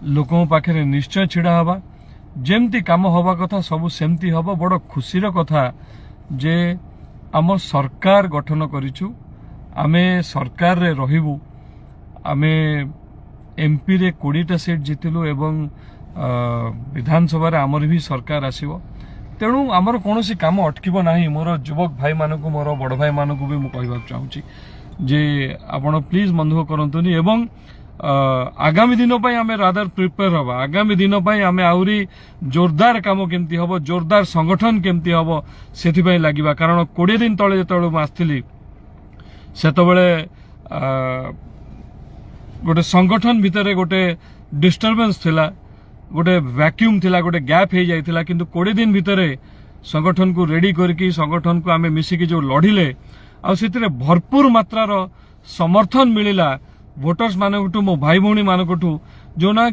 लोकों पाखे निश्चय छिड़ा हवा जेमती काम हवा कथा सब सेमती हवा। बड़ खुशीर कथा जे आम सरकार गठन करिछु, आमे सरकार रे रहिबु, आमे एमपी रे 20टा सीट जितिलु एवं विधानसभा रे आमर भी सरकार आसीबो। तेणु आमर कोनोसी काम अटकिबो नाही। मोर युवक भाई मानकु मोर बड़ भाई मानकु भी मु कहबा चाहूची जे आपण प्लीज मन दुख करंतुनी एवं आगामी दिन पई आमे रादर प्रिपेयर हवा। आगामी दिन पई आमे आउरी जोरदार काम केमती हबो, जोरदार संगठन केमती हबो सेथि पई लागिबा। कारण 20 दिन तळे जेतळे मु आस्थिली सेतबेले गोटे संगठन भितर गोटे डिस्टर्बेंस थिला, गोटे वैक्यूम थिला, गोटे गैप हो जाइथिला। किंतु 20 दिन भितर संगठन को रेडी करके संगठन को आमे मिसिकी जो लढ़िले आ सेतिरे भरपूर मात्रार समर्थन मिलिला वोटर्स मानकटू, मो भाई भौणी मानकटू, जो ना